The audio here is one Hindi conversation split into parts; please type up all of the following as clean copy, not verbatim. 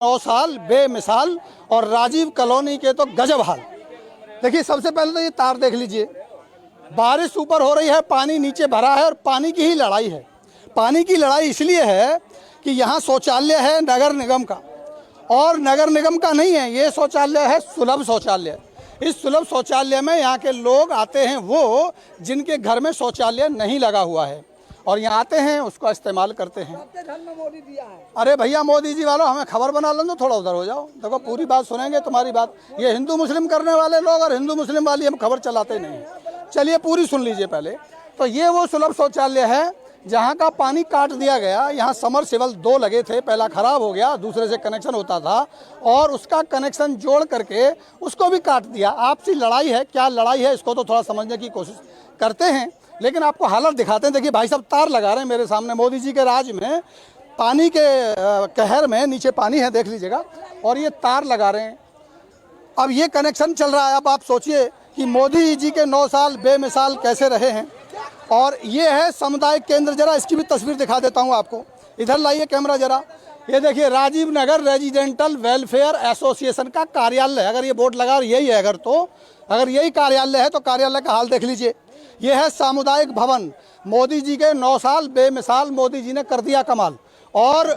9 साल बेमिसाल और राजीव कॉलोनी के तो गजब हाल। देखिए सबसे पहले तो ये तार देख लीजिए, बारिश ऊपर हो रही है, पानी नीचे भरा है और पानी की ही लड़ाई है। पानी की लड़ाई इसलिए है कि यहाँ शौचालय है नगर निगम का, और नगर निगम का नहीं है ये शौचालय, है सुलभ शौचालय। इस सुलभ शौचालय में यहाँ के लोग आते हैं वो जिनके घर में शौचालय नहीं लगा हुआ है, और यहाँ आते हैं उसका इस्तेमाल करते हैं। मोदी दिया है। अरे भैया मोदी जी वालों, हमें खबर बना लो तो थोड़ा उधर हो जाओ। देखो पूरी बात सुनेंगे तुम्हारी बात। ये हिंदू मुस्लिम करने वाले लोग और हिंदू मुस्लिम वाली हम खबर चलाते नहीं। चलिए पूरी सुन लीजिए पहले। तो ये वो सुलभ शौचालय है जहाँ का पानी काट दिया गया। यहाँ समरसेबल 2 लगे थे, पहला खराब हो गया, दूसरे से कनेक्शन होता था और उसका कनेक्शन जोड़ करके उसको भी काट दिया। आपसी लड़ाई है, क्या लड़ाई है इसको तो थोड़ा समझने की कोशिश करते हैं, लेकिन आपको हालत दिखाते हैं। देखिए भाई साहब तार लगा रहे हैं मेरे सामने, मोदी जी के राज में पानी के कहर में नीचे पानी है देख लीजिएगा, और ये तार लगा रहे हैं। अब ये कनेक्शन चल रहा है। अब आप सोचिए कि मोदी जी के 9 साल बेमिसाल कैसे रहे हैं। और ये है सामुदायिक केंद्र, जरा इसकी भी तस्वीर दिखा देता हूँ आपको, इधर लाइए कैमरा जरा। ये देखिए Rajiv Nagar residential welfare association का कार्यालय, अगर ये बोर्ड लगा यही है, अगर यही कार्यालय है तो कार्यालय का हाल देख लीजिए। ये है सामुदायिक भवन। मोदी जी के 9 साल बेमिसाल मोदी जी ने कर दिया कमाल। और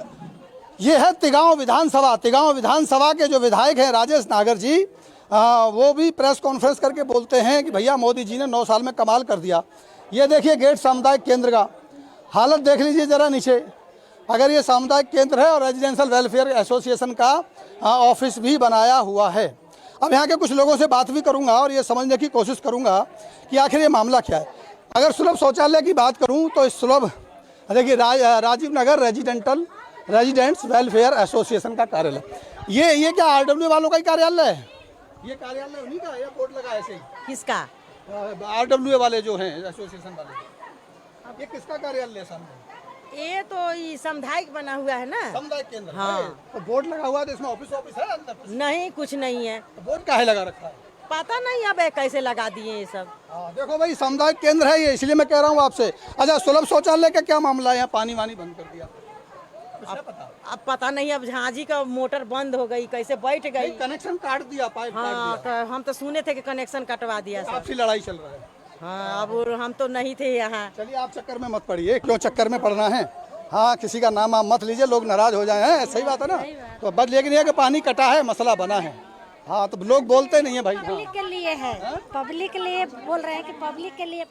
ये है तिगांव विधानसभा। तिगांव विधानसभा के जो विधायक हैं राजेश नागर जी, वो भी प्रेस कॉन्फ्रेंस करके बोलते हैं कि भैया मोदी जी ने 9 साल में कमाल कर दिया। ये देखिए गेट सामुदायिक केंद्र का हालत देख लीजिए ज़रा नीचे। अगर ये सामुदायिक केंद्र है और रेजिडेंशियल वेलफेयर एसोसिएशन का ऑफिस भी बनाया हुआ है। अब यहाँ के कुछ लोगों से बात भी करूँगा और ये समझने की कोशिश करूँगा कि आखिर ये मामला क्या है। अगर सुलभ शौचालय की बात करूँ तो इस सुलभ, देखिए Rajiv Nagar residents welfare association का कार्यालय, ये क्या आरडब्ल्यू वालों का ही कार्यालय है? ये कार्यालय उन्हीं का, या बोर्ड लगा ऐसे ही? किसका? आरडब्ल्यू वाले जो हैं एसोसिएशन वाले, ये किसका कार्यालय है सामने? ये तो ये सामुदायिक बना हुआ है ना। सामुदायिक केंद्र। हाँ। तो बोर्ड लगा हुआ है तो इसमें ऑफिस है अंदर? नहीं, कुछ नहीं है। तो बोर्ड काहे लगा रखा है? पता नहीं अब कैसे लगा दिए ये सब। देखो भाई सामुदायिक केंद्र है ये, इसलिए मैं कह रहा हूँ आपसे। अच्छा सुलभ शौचालय का क्या मामला है? यहाँ पानी वानी बंद कर दिया, अब पता नहीं, अब झांझी का मोटर बंद हो गई, कैसे बैठ गई। कनेक्शन काट दिया, पाइप काट हाँ, दिया। तो हम तो सुने थे कि कनेक्शन कटवा दिया सब। आपसी लड़ाई चल रहा है। हाँ, अब हम तो नहीं थे यहाँ। चलिए आप चक्कर में मत पड़िए, क्यों चक्कर में पड़ना है। हाँ, किसी का नाम आप मत लीजिए, लोग नाराज हो जाए हैं, सही बात है ना। तो बस लेकिन ये कि पानी कटा है, मसला बना है। हाँ, तो लोग बोलते नहीं है भाई। पब्लिक के लिए है, पब्लिक के लिए बोल रहे हैं कि पब्लिक के लिए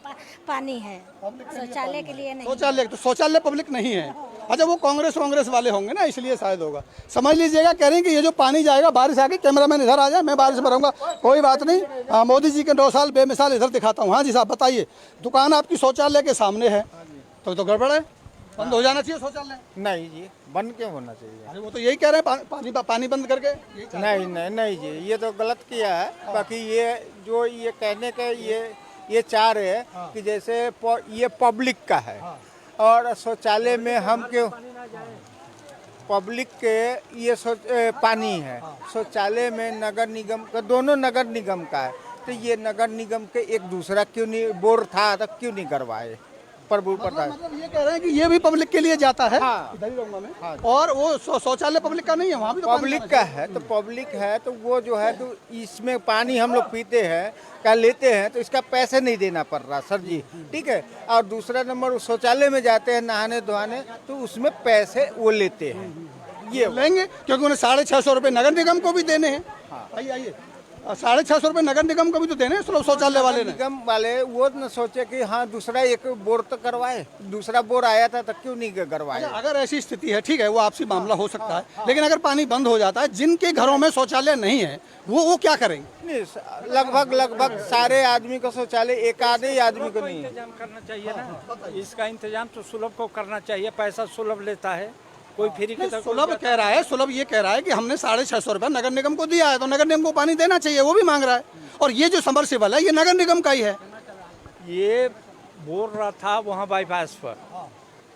पानी है, शौचालय के लिए नहीं। शौचालय पब्लिक नहीं है। अच्छा वो कांग्रेस वाले होंगे ना, इसलिए शायद होगा। समझ लीजिएगा, कह रहे हैं कि ये जो पानी जाएगा, बारिश आ गई, कैमरामैन इधर आ जाए, मैं बारिश में रहूंगा, कोई बात नहीं। मोदी जी के 9 साल बेमिसाल इधर दिखाता हूँ। हाँ जी साहब बताइए, दुकान आपकी शौचालय के सामने है, तो गड़बड़ है, बंद हो जाना चाहिए शौचालय। नहीं जी, बंद क्यों होना चाहिए? अरे वो तो यही कह रहे हैं, पानी बंद करके। नहीं जी, ये तो गलत किया है। बाकी ये जो ये कहने का ये चाह रहे हैं कि जैसे ये पब्लिक का है और शौचालय में हम क्यों, पब्लिक के ये पानी है, शौचालय में नगर निगम का, दोनों नगर निगम का है। तो ये नगर निगम के एक दूसरा क्यों नहीं, बोर था तो क्यों नहीं करवाए? प्रभु पता है। मतलब ये कह रहे हैं कि ये भी पब्लिक के लिए जाता है। हाँ। इधर ही रहूंगा मैं। हाँ। और वो शौचालय पब्लिक का नहीं है, वहाँ भी तो पब्लिक का है। तो पब्लिक है तो वो जो है तो इसमें पानी हम लोग पीते हैं, क्या लेते हैं, तो इसका पैसे नहीं देना पड़ रहा सर जी, ठीक है। और दूसरा नंबर शौचालय में जाते हैं नहाने धोने, तो उसमें पैसे वो लेते हैं, ये लेंगे क्योंकि उन्हें 650 रुपये नगर निगम को भी देने हैं। आइए 650 रुपये नगर निगम को भी तो देने हैं शौचालय वाले ने। निगम वाले वो न सोचे कि हाँ दूसरा एक बोर तो करवाए, दूसरा बोर आया था तो क्यों नहीं करवाए। अगर ऐसी स्थिति है ठीक है, वो आपसी मामला हो सकता है, लेकिन अगर पानी बंद हो जाता है, जिनके घरों में शौचालय नहीं है वो क्या करेंगे? लगभग सारे आदमी को शौचालय, एक आधे आदमी को नहीं। इंतजाम करना चाहिए ना, इसका इंतजाम तो सुलभ को करना चाहिए। पैसा सुलभ लेता है, कोई फ्री की सुलभ कह रहा है, सुलभ ये कह रहा है कि हमने 650 रुपये नगर निगम को दिया है, तो नगर निगम को पानी देना चाहिए, वो भी मांग रहा है। और ये जो समरसेबल है ये नगर निगम का ही है। ये बोल रहा था वहाँ बाईपास पर,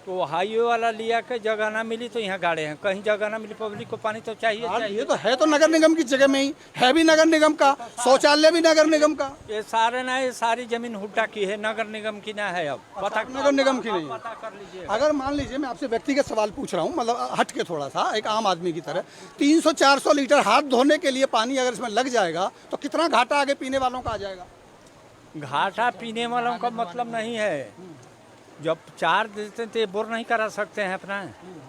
तो हाईवे वाला लिया के जगह ना मिली तो यहाँ गाड़े हैं, कहीं जगह ना मिली, पब्लिक को पानी तो चाहिए यार, चाहिए। ये तो है तो नगर निगम की जगह में ही है, भी नगर निगम का, शौचालय भी नगर निगम का। ये सारे ना, ये सारी जमीन हुड्डा की है, नगर निगम की ना है। अब पता नगर निगम की नहीं है। पता कर लीजिए। अगर मान लीजिए मैं आपसे व्यक्तिगत सवाल पूछ रहा हूँ, मतलब हट के थोड़ा सा, एक आम आदमी की तरह, 300-400 लीटर हाथ धोने के लिए पानी अगर इसमें लग जाएगा तो कितना घाटा आगे पीने वालों का आ जाएगा? घाटा पीने वालों का मतलब नहीं है। जब चार्ज देते हैं तो ये बोर नहीं करा सकते हैं अपना,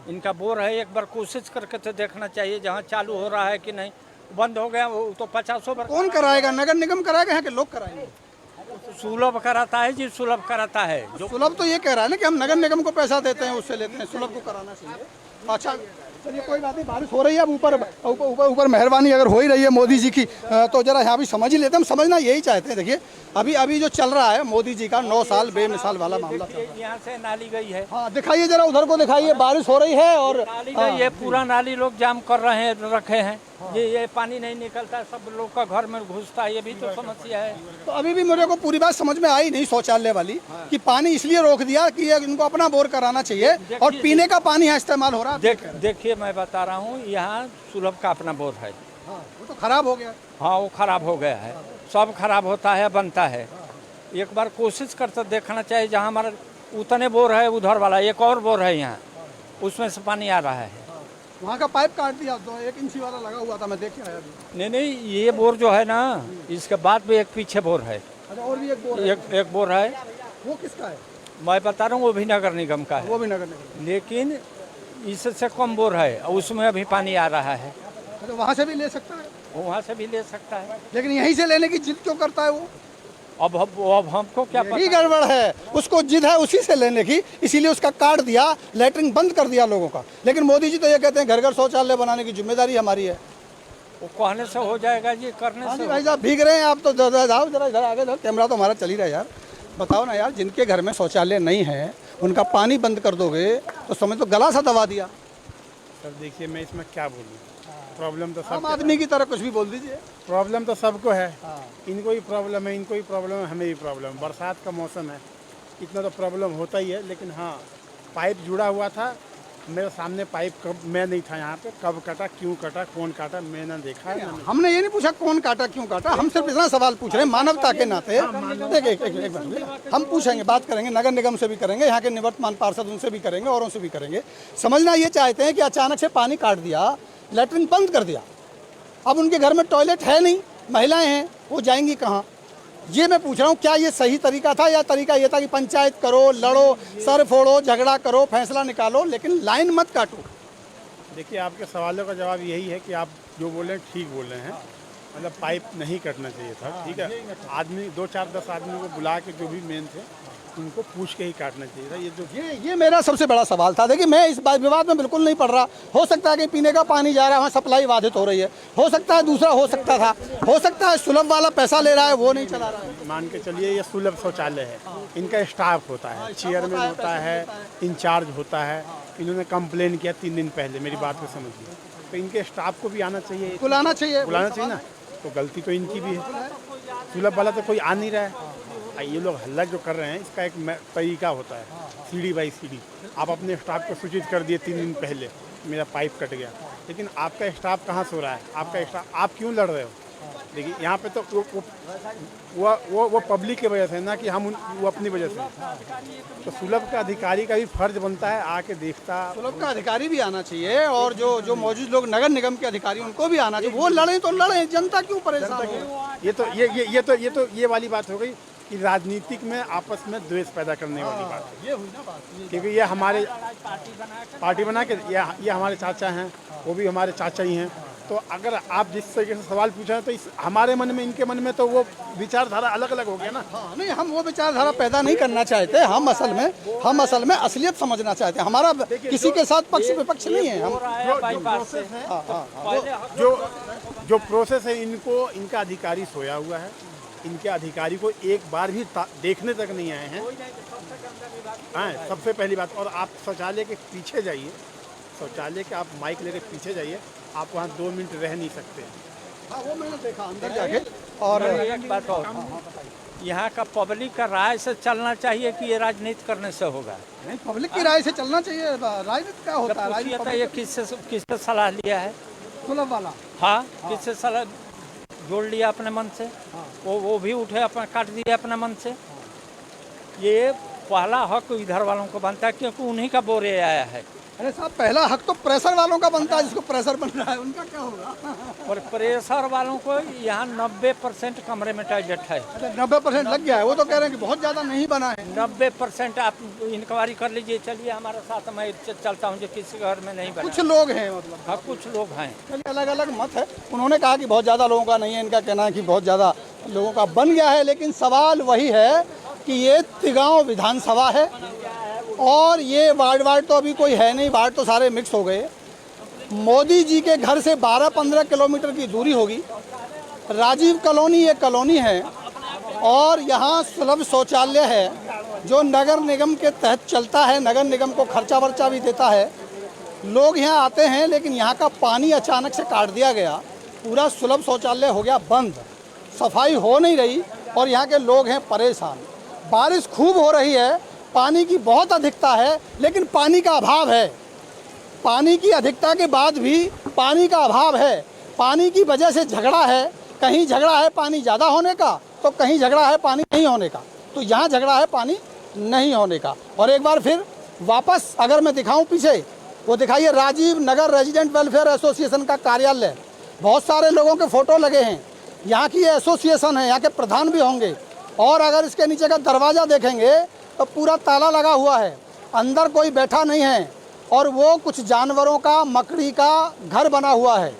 इनका बोर है। एक बार कोशिश करके तो देखना चाहिए, जहाँ चालू हो रहा है कि नहीं, बंद हो गया वो तो 50 बार। कौन कराएगा? नगर निगम कराएगा, यहाँ के लोग कराएंगे? सुलभ कराता है जी, सुलभ कराता है जो। सुलभ तो ये कह रहा है ना कि हम नगर निगम को पैसा देते हैं, उससे लेते हैं, सुलभ को कराना चाहिए। अच्छा चलिए कोई बात नहीं, बारिश हो रही है, अब ऊपर मेहरबानी अगर हो ही रही है मोदी जी की, तो जरा यहाँ भी समझ ही लेते हैं। हम समझना यही चाहते हैं। देखिए अभी जो चल रहा है मोदी जी का 9 साल बेमिसाल वाला मामला चल रहा है। यहाँ से नाली गई है, हाँ दिखाइए जरा, उधर को दिखाइए, बारिश हो रही है और नाली गई है, पूरा नाली लोग जाम कर रहे हैं, रखे हैं। ये पानी नहीं निकलता, सब लोग का घर में घुसता है, ये भी तो समस्या है। तो अभी भी मेरे को पूरी बात समझ में आई नहीं शौचालय वाली, कि पानी इसलिए रोक दिया कि इनको अपना बोर कराना चाहिए और पीने का पानी यहाँ इस्तेमाल हो रहा है। देखिए मैं बता रहा हूँ, यहाँ सुलभ का अपना बोर है। वो तो खराब हो गया। हाँ वो खराब हो गया है, सब खराब होता है, बनता है। एक बार कोशिश करते देखना चाहिए, जहाँ हमारा उतने बोर है उधर वाला एक और बोर है यहाँ, उसमें से पानी आ रहा है। वहाँ का पाइप काट दिया, तो 1 इंची वाला लगा हुआ था, मैं देख के आया अभी। नहीं ये बोर जो है ना, इसके बाद भी एक पीछे बोर है। अच्छा और भी एक बोर है? एक बोर है, वो किसका है? मैं बता रहा हूँ, वो भी नगर निगम का है, वो भी नगर निगम। लेकिन इससे कम बोर है, उसमें अभी पानी आ रहा है। अच्छा वहाँ से भी ले सकता है, वहाँ से भी ले सकता है, लेकिन यहीं से लेने की जिद क्यों करता है वो? अब हमको क्या पता। यही गड़बड़ है, उसको जिद है उसी से लेने की, इसीलिए उसका काट दिया, लैटरिन बंद कर दिया लोगों का। लेकिन मोदी जी तो ये कहते हैं घर घर शौचालय बनाने की जिम्मेदारी हमारी है। वो कहने से हो जाएगा जी, करने से। भाई साहब भीग रहे हैं आप तो, जाओ जरा इधर आगे, कैमरा तो हमारा चल ही रहा है यार। बताओ ना यार, जिनके घर में शौचालय नहीं है उनका पानी बंद कर दोगे तो समझ तो गला सा दबा दिया। सर देखिए मैं इसमें क्या बोलूँ, प्रॉब्लम तो आम सब आदमी की तरह कुछ भी बोल दीजिए। प्रॉब्लम तो सबको है, इनको ही प्रॉब्लम है, इनको ही प्रॉब्लम है, हमें भी प्रॉब्लम है। बरसात का मौसम है, इतना तो प्रॉब्लम होता ही है। लेकिन हाँ, पाइप जुड़ा हुआ था मेरे सामने, पाइप कब, मैं नहीं था यहाँ पे, कब कटा, क्यों कटा, कौन काटा, मैंने देखा है। हमने ये नहीं पूछा कौन काटा क्यों काटा, हम सिर्फ इतना सवाल पूछ रहे हैं मानवता के नाते। देखिए एक बात हम पूछेंगे, बात करेंगे, नगर निगम से भी करेंगे, यहाँ के निवर्तमान पार्षद उनसे भी करेंगे, औरों से भी करेंगे। समझना ये चाहते हैं कि अचानक से पानी काट दिया, लैट्रिन बंद कर दिया, अब उनके घर में टॉयलेट है नहीं, महिलाएं हैं, वो जाएंगी कहाँ? ये मैं पूछ रहा हूँ, क्या ये सही तरीका था, या तरीका ये था कि पंचायत करो, लड़ो, सर फोड़ो, झगड़ा करो, फैसला निकालो, लेकिन लाइन मत काटो? देखिए आपके सवालों का जवाब यही है कि आप जो बोल रहे हैं ठीक बोल रहे हैं। मतलब पाइप नहीं कटना चाहिए था, ठीक है। आदमी 2-4-10 आदमी को बुला के, जो भी मेन थे उनको पूछ के ही काटना चाहिए था। ये मेरा सबसे बड़ा सवाल था। देखिए मैं इस विवाद में बिल्कुल नहीं पड़ रहा। हो सकता है कि पीने का पानी जा रहा है, वहाँ सप्लाई बाधित हो रही है, हो सकता है दूसरा हो सकता था, हो सकता है सुलभ वाला पैसा ले रहा है, वो नहीं चला रहा है। मान के चलिए ये सुलभ शौचालय है, इनका स्टाफ होता है, चेयरमैन होता है, इंचार्ज होता है। इन्होंने कंप्लेन किया 3 दिन पहले, मेरी बात को समझिए, तो इनके स्टाफ को भी आना चाहिए, बुलाना चाहिए ना। तो गलती तो इनकी भी है, सुलभ वाला तो कोई आ नहीं रहा है। ये लोग हल्ला जो कर रहे हैं, इसका एक तरीका होता है, सीढ़ी बाई सीढ़ी। आप अपने स्टाफ को सूचित कर दिए 3 दिन पहले, मेरा पाइप कट गया, लेकिन आपका स्टाफ कहाँ सो रहा है? आपका स्टाफ, आप क्यों लड़ रहे हो? देखिए यहाँ पे तो वो पब्लिक की वजह से, ना कि हम वो अपनी वजह से। तो सुलभ का अधिकारी का भी फर्ज बनता है आके देखता। सुलभ का अधिकारी भी आना चाहिए, और जो मौजूद लोग नगर निगम के अधिकारी, उनको भी आना चाहिए। वो लड़े तो लड़े, जनता क्यों परेशान हो? ये वाली बात हो गई कि राजनीतिक में आपस में द्वेष पैदा करने वाली बात है। ये हुई ना बात, क्योंकि ये हमारे पार्टी बना के, ये हमारे चाचा हैं, वो भी हमारे चाचा ही हैं। तो अगर आप जिस तरीके से सवाल पूछा है, तो हमारे मन में, इनके मन में तो वो विचारधारा अलग अलग हो गया ना। हाँ, नहीं हम वो विचारधारा पैदा नहीं करना चाहते। हम असल में असलियत समझना चाहते हैं। हमारा किसी के साथ पक्ष विपक्ष नहीं है। जो प्रोसेस है, इनका अधिकारी सोया हुआ है, इनके अधिकारी को एक बार भी देखने तक नहीं आए हैं। हाँ, सबसे पहली बात। और आप शौचालय के पीछे जाइए, शौचालय के आप माइक लेके पीछे जाइए, आप वहाँ 2 मिनट रह नहीं सकते। हाँ, वो मैंने देखा अंदर जाके। और एक बात और, यहाँ का पब्लिक का राय से चलना चाहिए कि ये राजनीति करने से होगा। नहीं, पब्लिक की राय से चलना चाहिए। राजनीति क्या होता है? पूछिए तो ये किससे सलाह लिया है? सुलभ वाला। हाँ, किससे सलाह जोड़ लिया अपने मन से? वो भी उठे अपना काट दिया अपने मन से। ये पहला हक इधर वालों को बनता है क्योंकि उन्हीं का बोरे आया है। अरे साहब, पहला हक तो प्रेशर वालों का बनता है, जिसको प्रेशर बन रहा है उनका क्या होगा? और प्रेशर वालों को यहाँ 90% कमरे में टॉयलेट है। 90% लग गया है। वो तो कह रहे हैं कि बहुत ज़्यादा नहीं बना है। 90% आप इंक्वायरी कर लीजिए। चलिए हमारे साथ, मैं चलता हूँ जो किसी घर में नहीं बना। कुछ लोग हैं, मतलब हाँ, कुछ लोग हैं। चलिए, अलग अलग मत है। उन्होंने कहा कि बहुत ज़्यादा लोगों का नहीं है, इनका कहना है कि बहुत ज़्यादा लोगों का बन गया है। लेकिन सवाल वही है कि ये तिगांव विधानसभा है और ये वार्ड तो अभी कोई है नहीं, वार्ड तो सारे मिक्स हो गए। मोदी जी के घर से 12-15 किलोमीटर की दूरी होगी। राजीव कॉलोनी ये कॉलोनी है और यहाँ सुलभ शौचालय है जो नगर निगम के तहत चलता है। नगर निगम को खर्चा वर्चा भी देता है। लोग यहाँ आते हैं, लेकिन यहाँ का पानी अचानक से काट दिया गया। पूरा सुलभ शौचालय हो गया बंद, सफाई हो नहीं रही और यहाँ के लोग हैं परेशान। बारिश खूब हो रही है, पानी की बहुत अधिकता है, लेकिन पानी का अभाव है। पानी की अधिकता के बाद भी पानी का अभाव है। पानी की वजह से झगड़ा है। कहीं झगड़ा है पानी ज़्यादा होने का, तो कहीं झगड़ा है पानी नहीं होने का। तो यहाँ झगड़ा है पानी नहीं होने का। और एक बार फिर वापस अगर मैं दिखाऊं पीछे, वो दिखाइए Rajiv Nagar resident welfare association का कार्यालय। बहुत सारे लोगों के फ़ोटो लगे हैं। यहाँ की ये एसोसिएशन है, यहाँ के प्रधान भी होंगे। और अगर इसके नीचे का दरवाज़ा देखेंगे तो पूरा ताला लगा हुआ है, अंदर कोई बैठा नहीं है। और वो कुछ जानवरों का, मकड़ी का घर बना हुआ है।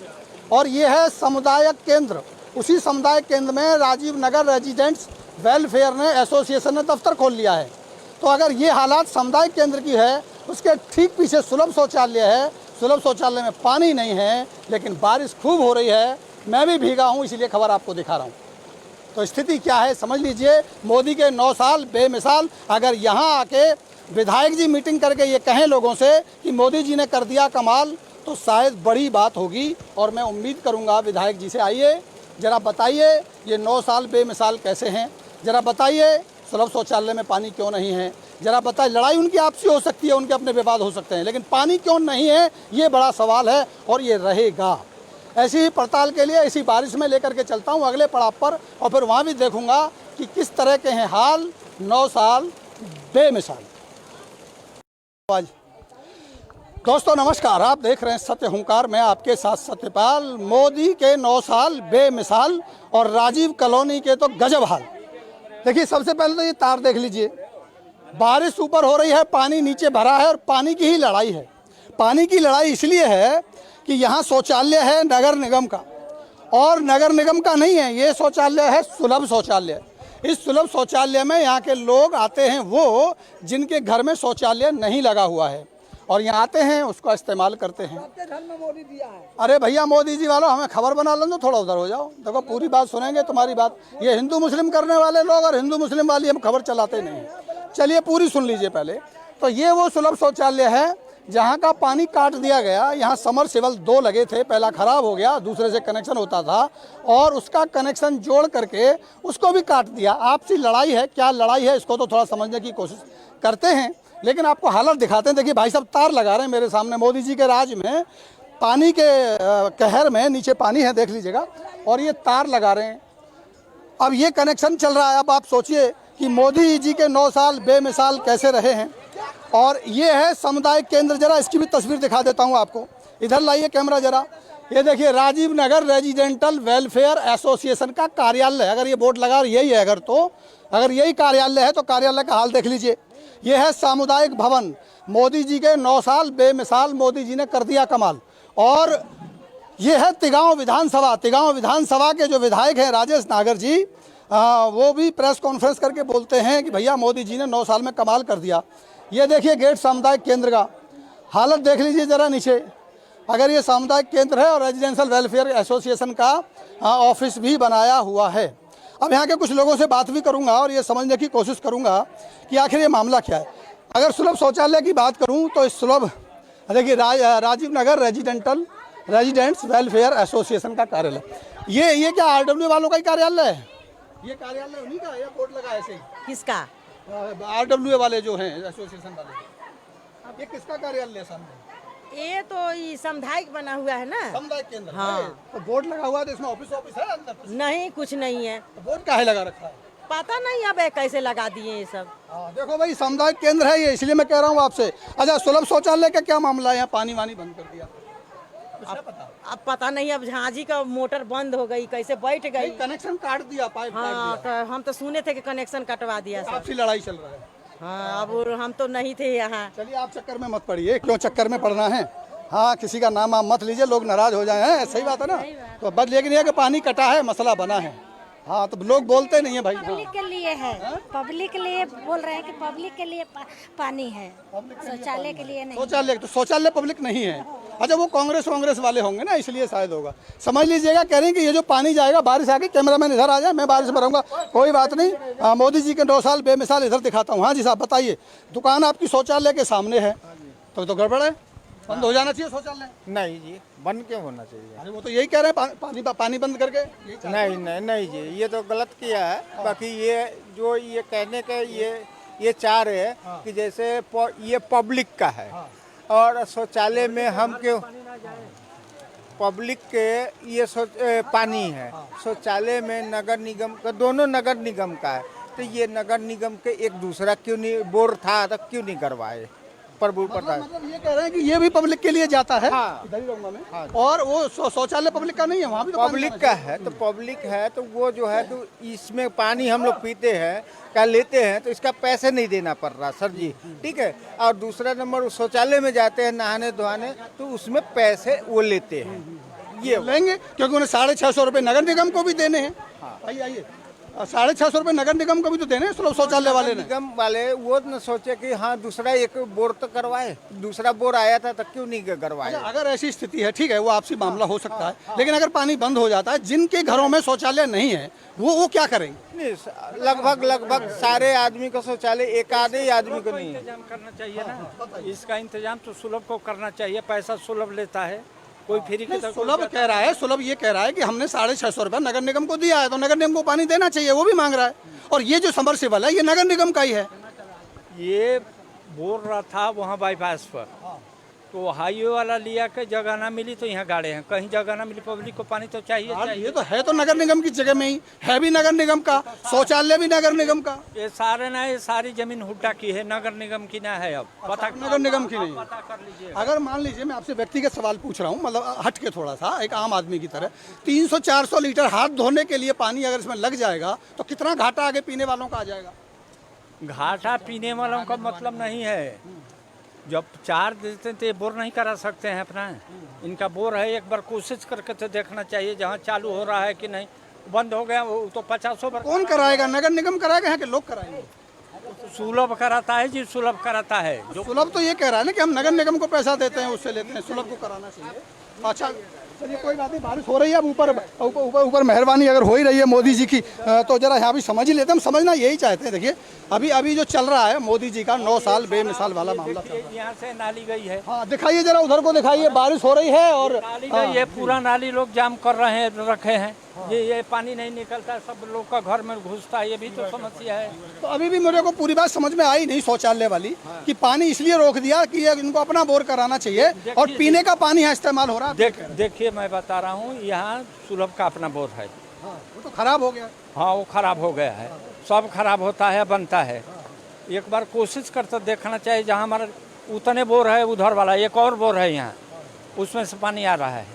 और ये है सामुदायिक केंद्र। उसी सामुदायिक केंद्र में राजीव नगर रेजिडेंट्स वेलफेयर ने एसोसिएशन ने दफ्तर खोल लिया है। तो अगर ये हालात सामुदायिक केंद्र की है, उसके ठीक पीछे सुलभ शौचालय है। सुलभ शौचालय में पानी नहीं है, लेकिन बारिश खूब हो रही है। मैं भी भीगा हूँ, इसीलिए खबर आपको दिखा रहा हूँ। तो स्थिति क्या है समझ लीजिए। मोदी के 9 साल बेमिसाल। अगर यहाँ आके विधायक जी मीटिंग करके ये कहें लोगों से कि मोदी जी ने कर दिया कमाल, तो शायद बड़ी बात होगी। और मैं उम्मीद करूँगा विधायक जी से, आइए ज़रा बताइए ये 9 साल बेमिसाल कैसे हैं। ज़रा बताइए सुलभ शौचालय में पानी क्यों नहीं है। ज़रा बताइए, लड़ाई उनकी आपसी हो सकती है, उनके अपने विवाद हो सकते हैं, लेकिन पानी क्यों नहीं है, ये बड़ा सवाल है और ये रहेगा। ऐसी ही पड़ताल के लिए इसी बारिश में लेकर के चलता हूँ अगले पड़ाव पर, और फिर वहाँ भी देखूँगा कि किस तरह के हैं हाल 9 साल बेमिसाल। दोस्तों नमस्कार, आप देख रहे हैं सत्य हुंकार। मैं आपके साथ सत्यपाल। मोदी के 9 साल बेमिसाल और राजीव कॉलोनी के तो गजब हाल। देखिए, सबसे पहले तो ये तार देख लीजिए। बारिश ऊपर हो रही है, पानी नीचे भरा है और पानी की ही लड़ाई है। पानी की लड़ाई इसलिए है कि यहाँ शौचालय है नगर निगम का, और नगर निगम का नहीं है ये शौचालय, है सुलभ शौचालय। इस सुलभ शौचालय में यहाँ के लोग आते हैं, वो जिनके घर में शौचालय नहीं लगा हुआ है, और यहाँ आते हैं, उसका इस्तेमाल करते हैं। अरे भैया, मोदी जी वालों, हमें खबर बना लो तो थोड़ा उधर हो जाओ। देखो, पूरी बात सुनेंगे तुम्हारी बात। ये हिंदू मुस्लिम करने वाले लोग और हिंदू मुस्लिम वाली हम खबर चलाते नहीं। चलिए पूरी सुन लीजिए पहले। तो ये वो सुलभ शौचालय है जहाँ का पानी काट दिया गया। यहाँ समरसेबल 2 लगे थे, पहला खराब हो गया, दूसरे से कनेक्शन होता था, और उसका कनेक्शन जोड़ करके उसको भी काट दिया। आपसी लड़ाई है, क्या लड़ाई है इसको तो थोड़ा समझने की कोशिश करते हैं, लेकिन आपको हालत दिखाते हैं। देखिए भाई साहब, तार लगा रहे हैं मेरे सामने। मोदी जी के राज में पानी के कहर में नीचे पानी है, देख लीजिएगा, और ये तार लगा रहे हैं। अब ये कनेक्शन चल रहा है। अब आप सोचिए कि मोदी जी के 9 साल बेमिसाल कैसे रहे हैं। और ये है सामुदायिक केंद्र। जरा इसकी भी तस्वीर दिखा देता हूँ आपको। इधर लाइए कैमरा जरा। ये देखिए, Rajiv Nagar residential welfare association का कार्यालय। अगर ये बोर्ड लगा यही है, अगर यही कार्यालय है तो कार्यालय का हाल देख लीजिए। ये है सामुदायिक भवन। मोदी जी के 9 साल बेमिसाल, मोदी जी ने कर दिया कमाल। और ये है तिगांव विधानसभा। तिगांव विधानसभा के जो विधायक हैं राजेश नागर जी, वो भी प्रेस कॉन्फ्रेंस करके बोलते हैं कि भैया मोदी जी ने 9 साल में कमाल कर दिया। ये देखिए गेट सामुदायिक केंद्र का हालत देख लीजिए ज़रा नीचे। अगर ये सामुदायिक केंद्र है और रेजिडेंशियल वेलफेयर एसोसिएशन का ऑफिस भी बनाया हुआ है। अब यहाँ के कुछ लोगों से बात भी करूँगा और ये समझने की कोशिश करूँगा कि आखिर ये मामला क्या है। अगर सुलभ शौचालय की बात करूँ तो इस सुलभ, देखिए Rajiv Nagar residents welfare association का कार्यालय। ये क्या RW वालों का ही कार्यालय है? ये कार्यालय उन्हीं का है या बोर्ड लगा है ऐसे ही? किसका? RWA वाले जो हैं एसोसिएशन वाले, ये किसका कार्यालय है सामने? ये तो ये सामुदायिक बना हुआ है ना। सामुदायिक केंद्र। हाँ। है। तो बोर्ड लगा हुआ है तो इसमें ऑफिस है अंदर कुछ? नहीं, कुछ नहीं है। तो बोर्ड काहे लगा रखा है? पता नहीं अब ये कैसे लगा दिए ये सब। हाँ, देखो भाई सामुदायिक केंद्र है ये, इसलिए मैं कह रहा हूँ आपसे। अच्छा, सुलभ शौचालय का क्या मामला है? यहाँ पानी वानी बंद कर दिया, अब पता नहीं, अब झांझी का मोटर बंद हो गई, कैसे बैठ गई। कनेक्शन काट दिया, पाइप काट हाँ, दिया। तो हम तो सुने थे कि कनेक्शन कटवा दिया सब। आपसी लड़ाई चल रहा है। हाँ, अब हम तो नहीं थे यहाँ। चलिए, आप चक्कर में मत पड़िए। क्यों चक्कर में पड़ना है? हाँ, किसी का नाम आप मत लीजिए, लोग नाराज हो जाए हैं। सही बात है ना? तो बस लेकिन ये कि पानी कटा है, मसला बना है। हाँ, तो लोग बोलते नहीं है भाई। पब्लिक के लिए है, पब्लिक के लिए बोल रहे हैं कि पब्लिक के लिए पानी है, शौचालय के लिए नहीं। शौचालय, तो शौचालय पब्लिक नहीं है। अच्छा, वो कांग्रेस वाले होंगे ना, इसलिए शायद होगा। समझ लीजिएगा, कह रहे हैं कि ये जो पानी जाएगा, बारिश आके कैमरामैन इधर आ जाए, मैं बारिश में रहूंगा, कोई बात नहीं। मोदी जी के 9 साल बेमिसाल इधर दिखाता हूँ। हाँ जी साहब, बताइए। दुकान आपकी शौचालय के सामने है, तो गड़बड़ है, बंद हो जाना चाहिए शौचालय। नहीं जी, बंद क्यों होना चाहिए? अरे वो तो यही कह रहे हैं, पानी बंद करके। नहीं जी, ये तो गलत किया है। बाकी ये जो ये कहने के ये चाह रहे हैं कि जैसे ये पब्लिक का है और शौचालय में हम क्यों, पब्लिक के ये पानी है, शौचालय में नगर निगम का, दोनों नगर निगम का है। तो ये नगर निगम के एक दूसरा क्यों नहीं, बोर था तो क्यों नहीं करवाए? प्रभु पता है। मतलब ये कह रहे हैं कि ये भी पब्लिक के लिए जाता है। हाँ। इधर ही रहूंगा मैं। हाँ। और वो शौचालय पब्लिक का नहीं है, वहाँ भी तो पब्लिक का है। तो पब्लिक है तो वो जो है तो इसमें पानी हम लोग पीते हैं, क्या लेते हैं, तो इसका पैसे नहीं देना पड़ रहा सर जी, ठीक है। और दूसरा नंबर, शौचालय में जाते हैं नहाने धोने, तो उसमें पैसे वो लेते हैं, ये लेंगे, क्योंकि उन्हें 650 रुपये नगर निगम को भी देने हैं। आइए आइए, 650 रुपये नगर निगम को भी तो देने हैं शौचालय वाले ने। निगम वाले वो न सोचे कि हाँ दूसरा एक बोर तो करवाए, दूसरा बोर आया था तो क्यों नहीं करवाए। अगर ऐसी स्थिति है, ठीक है, वो आपसी मामला हो सकता है, लेकिन अगर पानी बंद हो जाता है, जिनके घरों में शौचालय नहीं है वो क्या करेंगे? नहीं, लगभग सारे आदमी को शौचालय, एक आधे ही आदमी को नहीं है। इंतजाम करना चाहिए ना, इसका इंतजाम तो सुलभ को करना चाहिए। पैसा सुलभ लेता है, कोई फ्री की तो सुलभ कह रहा है, सुलभ ये कह रहा है कि हमने 650 रुपये नगर निगम को दिया है, तो नगर निगम को पानी देना चाहिए, वो भी मांग रहा है। और ये जो सबमर्सिबल है, ये नगर निगम का ही है। ये बोल रहा था वहाँ बाईपास पर, तो हाईवे वाला लिया के जगह ना मिली तो यहाँ गाड़े हैं, कहीं जगह ना मिली, पब्लिक को पानी तो चाहिए चाहिए। ये तो है तो नगर निगम की जगह में ही है, भी नगर निगम का, शौचालय भी नगर निगम का। ये सारे ना, ये सारी जमीन हुड्डा की है, नगर निगम की ना है। अब पता नगर निगम की नहीं। पता कर लीजिए। अगर मान लीजिए, मैं आपसे व्यक्तिगत सवाल पूछ रहा हूँ, मतलब हट के थोड़ा सा, एक आम आदमी की तरह, 300-400 लीटर हाथ धोने के लिए पानी अगर इसमें लग जाएगा तो कितना घाटा आगे पीने वालों का आ जाएगा? घाटा पीने वालों का मतलब नहीं है। जब चार्ज देते तो ये बोर नहीं करा सकते हैं अपना, इनका बोर है। एक बार कोशिश करके तो देखना चाहिए, जहाँ चालू हो रहा है कि नहीं। बंद हो गया वो तो 50 बार। कौन कराएगा? नगर निगम कराएगा कि लोग कराएंगे? सुलभ कराता है जी, सुलभ कराता है। जो सुलभ तो ये कह रहा है ना कि हम नगर निगम को पैसा देते हैं, उससे लेते हैं, सुलभ को कराना चाहिए। अच्छा चलिए, कोई बात नहीं, बारिश हो रही है अब, ऊपर मेहरबानी अगर हो ही रही है मोदी जी की, तो जरा यहाँ भी समझ ही लेते हैं। हम समझना यही चाहते हैं। देखिए, अभी जो चल रहा है मोदी जी का 9 साल बेमिसाल वाला मामला चल रहा है। यहाँ से नाली गई है। हाँ, दिखाइए जरा, उधर को दिखाइए, बारिश हो रही है और नाली गई है, पूरा नाली लोग जाम कर रहे हैं, रखे हैं। ये पानी नहीं निकलता, सब लोग का घर में घुसता है, ये भी तो समस्या है। तो अभी भी मेरे को पूरी बात समझ में आई नहीं शौचालय वाली, कि पानी इसलिए रोक दिया कि ये इनको अपना बोर कराना चाहिए और पीने का पानी यहाँ इस्तेमाल हो रहा है। देखिए, मैं बता रहा हूँ, यहाँ सुलभ का अपना बोर है। वो तो खराब हो गया। हाँ, वो खराब हो गया है। सब खराब होता है, बनता है। एक बार कोशिश करते देखना चाहिए, जहाँ हमारा उतने बोर है, उधर वाला एक और बोर है यहाँ, उसमें से पानी आ रहा है।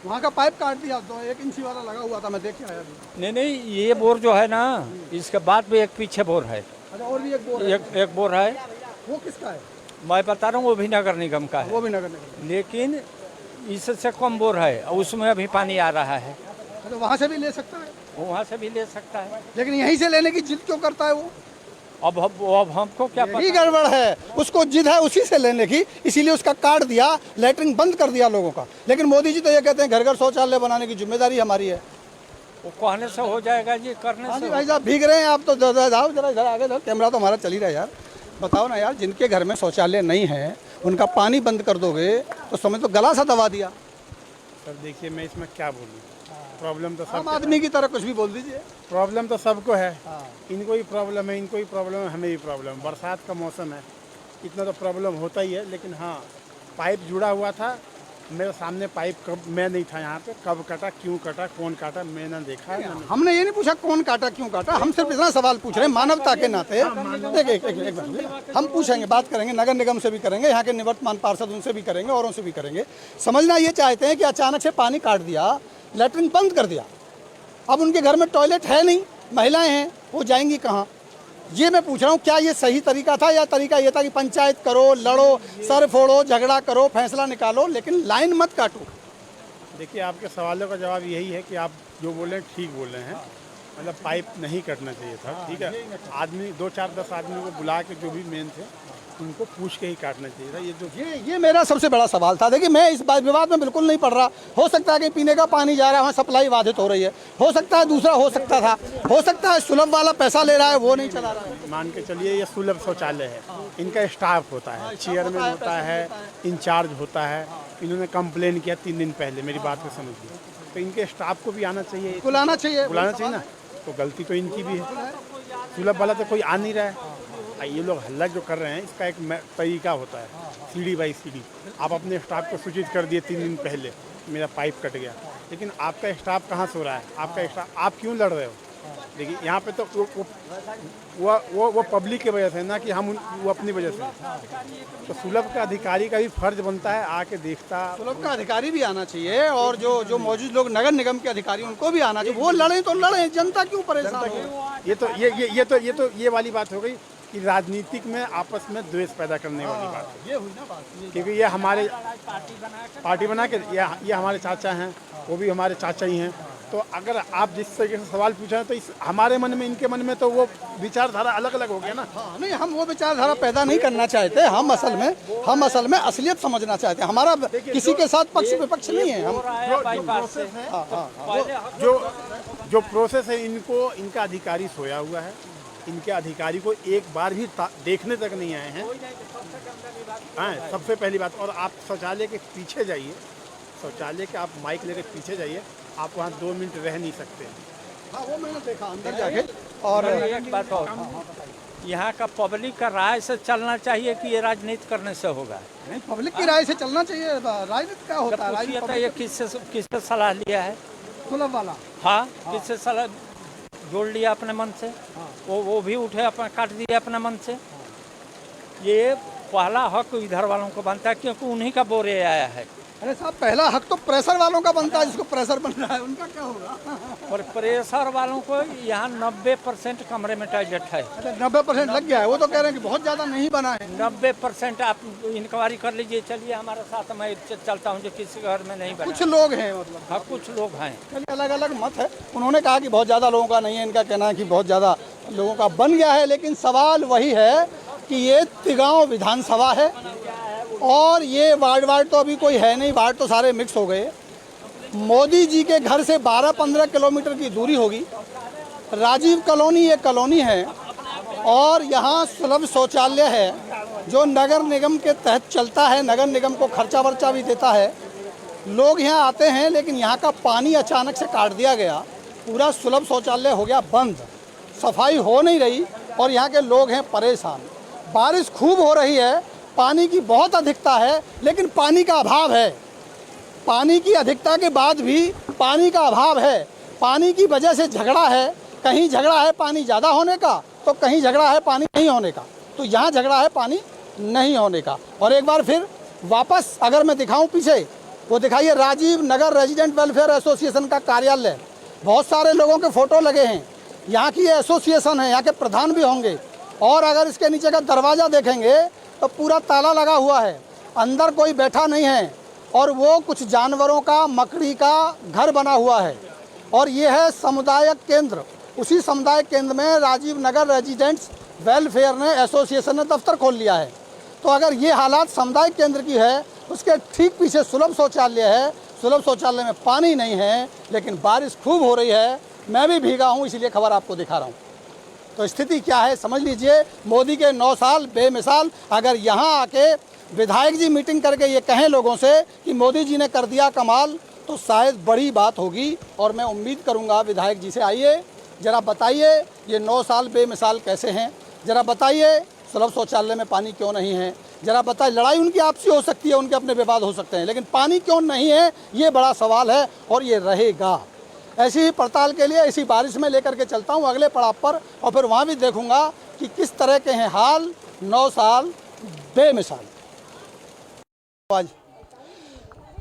वहाँ का पाइप काट दिया, तो 1 इंची वाला लगा हुआ था, मैं देख के आया अभी। नहीं, ये बोर जो है ना, इसके बाद भी एक पीछे बोर है। अच्छा, और भी एक बोर है? एक बोर है। वो किसका है? मैं बता रहा हूँ, वो भी नगर निगम का है। वो भी नगर निगम, लेकिन इससे कम बोर है, उसमें अभी पानी आ रहा है। तो वहाँ से भी ले सकता है, वहाँ से भी ले सकता है। लेकिन यहीं से लेने की जिद क्यों करता है वो? अब हमको क्या यही गड़बड़ है, उसको जिद है उसी से लेने की, इसीलिए उसका काट दिया, लेटरिन बंद कर दिया लोगों का। लेकिन मोदी जी तो ये कहते हैं घर घर शौचालय बनाने की जिम्मेदारी हमारी है। वो कहने से हो जाएगा जी, करने से। भाई साहब भीग रहे हैं आप तो, जाओ जरा इधर आगे, कैमरा तो हमारा चल ही रहा है यार। बताओ ना यार, जिनके घर में शौचालय नहीं है उनका पानी बंद कर दोगे तो समझ तो गला सा दबा दिया। सर देखिए मैं इसमें क्या बोलूँ, प्रॉब्लम तो आम सब आदमी की तरह कुछ भी बोल दीजिए। प्रॉब्लम तो सबको है। इनको ही प्रॉब्लम है, इनको ही प्रॉब्लम है, हमें भी प्रॉब्लम है। बरसात का मौसम है, इतना तो प्रॉब्लम होता ही है। लेकिन हाँ, पाइप जुड़ा हुआ था, मेरे सामने पाइप कब, मैं नहीं था यहाँ पे, कब कटा, क्यों कटा, कौन काटा, मैंने देखा है। हमने ये नहीं पूछा कौन काटा क्यों काटा, हम सिर्फ इतना सवाल पूछ रहे हैं मानवता के नाते। एक मिनट, हम पूछेंगे, बात करेंगे, नगर निगम से भी करेंगे, यहाँ के निवर्तमान पार्षद उनसे भी करेंगे, औरों से भी करेंगे। समझना ये चाहते हैं कि अचानक से पानी काट दिया, लैट्रिन बंद कर दिया, अब उनके घर में टॉयलेट है नहीं, महिलाएं हैं, वो जाएंगी कहाँ? ये मैं पूछ रहा हूँ, क्या ये सही तरीका था, या तरीका ये था कि पंचायत करो, लड़ो, सर फोड़ो, झगड़ा करो, फैसला निकालो, लेकिन लाइन मत काटो? देखिए आपके सवालों का जवाब यही है कि आप जो बोले ठीक बोल रहे हैं। मतलब पाइप नहीं कटना चाहिए था, ठीक है। आदमी 2 4 10 आदमी को बुला के जो भी मेन थे उनको पूछ के ही काटना चाहिए था। ये जो ये मेरा सबसे बड़ा सवाल था। देखिए मैं इस विवाद में बिल्कुल नहीं पड़ रहा। हो सकता है कि पीने का पानी जा रहा है, वहाँ सप्लाई बाधित हो रही है, हो सकता है दूसरा हो सकता था, हो सकता है सुलभ वाला पैसा ले रहा है वो नहीं चला रहा है। मान के चलिए ये सुलभ शौचालय है, इनका स्टाफ होता है, चेयरमैन होता है, इंचार्ज होता है। इन्होंने कंप्लेन किया 3 दिन पहले, मेरी बात को समझिए, तो इनके स्टाफ को भी आना चाहिए, बुलाना चाहिए ना। तो गलती तो इनकी भी है, सुलभ वाला तो कोई आ नहीं रहा है। ये लोग हल्ला जो कर रहे हैं, इसका एक तरीका होता है, सीढ़ी बाई सीढ़ी। आप अपने स्टाफ को सूचित कर दिए 3 दिन पहले, मेरा पाइप कट गया, लेकिन आपका स्टाफ कहाँ सो रहा है? आपका स्टाफ, आप क्यों लड़ रहे हो? देखिए यहाँ पे तो वो पब्लिक की वजह से, ना कि वो अपनी वजह से। तो सुलभ का अधिकारी का भी फर्ज बनता है आके देखता। सुलभ का अधिकारी भी आना चाहिए, और जो मौजूद लोग नगर निगम के अधिकारी उनको भी आना चाहिए। वो लड़े तो लड़े, जनता क्यों परेशान हो? ये वाली बात हो गई कि राजनीतिक में आपस में द्वेष पैदा करने वाली बात है। ये हुई ना बात। क्योंकि ये हमारे पार्टी बना के ये हमारे चाचा हैं, वो भी हमारे चाचा ही हैं। तो अगर आप जिस तरीके से सवाल पूछा है, तो इस हमारे मन में, इनके मन में तो वो विचारधारा अलग अलग हो गया ना। हाँ, नहीं, हम वो विचारधारा पैदा नहीं करना चाहते। हम असल में असलियत समझना चाहते हैं। हमारा किसी के साथ पक्ष विपक्ष नहीं है। हम जो प्रोसेस है, इनका अधिकारी सोया हुआ है। इनके अधिकारी को एक बार भी देखने तक नहीं आए हैं। हाँ, सबसे पहली बात। और आप शौचालय के पीछे जाइए, शौचालय के आप माइक लेके पीछे जाइए, आप वहाँ 2 मिनट रह नहीं सकते। हाँ, वो मैंने देखा अंदर जाके। और एक बात और, यहाँ का पब्लिक का राय से चलना चाहिए कि ये राजनीति करने से होगा? नहीं, पब्लिक की राय से चलना चाहिए। राजनीति क्या होता है? ये किससे सलाह लिया है? सुलभ वाला। हाँ, किससे सलाह जोड़ लिया अपने मन से? वो भी उठे, अपना काट दिया अपने मन से। ये पहला हक इधर वालों को बनता है, क्योंकि उन्हीं का बोरे आया है। अरे साहब, पहला हक तो प्रेशर वालों का बनता है, जिसको प्रेशर बन रहा है उनका क्या होगा? और प्रेशर वालों को यहाँ 90% कमरे में टॉयलेट है। 90% लग गया है। वो तो कह रहे हैं कि बहुत ज़्यादा नहीं बना है। 90% आप इंक्वायरी कर लीजिए। चलिए हमारे साथ, मैं चलता हूँ जो किसी घर में नहीं बना। कुछ लोग हैं, मतलब। हाँ, कुछ लोग हैं। चलिए, अलग अलग मत है। उन्होंने कहा कि बहुत ज़्यादा लोगों का नहीं है, इनका कहना है कि बहुत ज़्यादा लोगों का बन गया है। लेकिन सवाल वही है कि ये तिगांव विधानसभा है, और ये वार्ड तो अभी कोई है नहीं, वार्ड तो सारे मिक्स हो गए। मोदी जी के घर से 12-15 किलोमीटर की दूरी होगी। राजीव कॉलोनी ये कॉलोनी है, और यहाँ सुलभ शौचालय है जो नगर निगम के तहत चलता है। नगर निगम को खर्चा वर्चा भी देता है। लोग यहाँ आते हैं, लेकिन यहाँ का पानी अचानक से काट दिया गया। पूरा सुलभ शौचालय हो गया बंद, सफाई हो नहीं रही, और यहाँ के लोग हैं परेशान। बारिश खूब हो रही है, पानी की बहुत अधिकता है, लेकिन पानी का अभाव है। पानी की अधिकता के बाद भी पानी का अभाव है। पानी की वजह से झगड़ा है। कहीं झगड़ा है पानी ज़्यादा होने का, तो कहीं झगड़ा है पानी नहीं होने का। तो यहाँ झगड़ा है पानी नहीं होने का। और एक बार फिर वापस अगर मैं दिखाऊं पीछे, वो दिखाइए, Rajiv Nagar resident welfare association का कार्यालय। बहुत सारे लोगों के फ़ोटो लगे हैं। यहाँ की एसोसिएशन है, यहाँ के प्रधान भी होंगे। और अगर इसके नीचे का दरवाज़ा देखेंगे तो पूरा ताला लगा हुआ है, अंदर कोई बैठा नहीं है, और वो कुछ जानवरों का, मकड़ी का घर बना हुआ है। और ये है सामुदायिक केंद्र। उसी सामुदायिक केंद्र में राजीव नगर रेजिडेंट्स वेलफेयर ने एसोसिएशन ने दफ्तर खोल लिया है। तो अगर ये हालात सामुदायिक केंद्र की है, उसके ठीक पीछे सुलभ शौचालय है। सुलभ शौचालय में पानी नहीं है, लेकिन बारिश खूब हो रही है। मैं भी भीगा हूँ, इसलिए खबर आपको दिखा रहा हूँ। तो स्थिति क्या है समझ लीजिए। मोदी के 9 साल बेमिसाल। अगर यहाँ आके विधायक जी मीटिंग करके ये कहें लोगों से कि मोदी जी ने कर दिया कमाल, तो शायद बड़ी बात होगी। और मैं उम्मीद करूंगा विधायक जी से, आइए ज़रा बताइए ये 9 साल बेमिसाल कैसे हैं, ज़रा बताइए सुलभ शौचालय में पानी क्यों नहीं है, ज़रा बताइए। लड़ाई उनकी आपसी हो सकती है, उनके अपने विवाद हो सकते हैं, लेकिन पानी क्यों नहीं है ये बड़ा सवाल है और ये रहेगा। ऐसी ही पड़ताल के लिए इसी बारिश में लेकर के चलता हूँ अगले पड़ाव पर, और फिर वहाँ भी देखूँगा कि किस तरह के हैं हाल 9 साल बेमिसाल।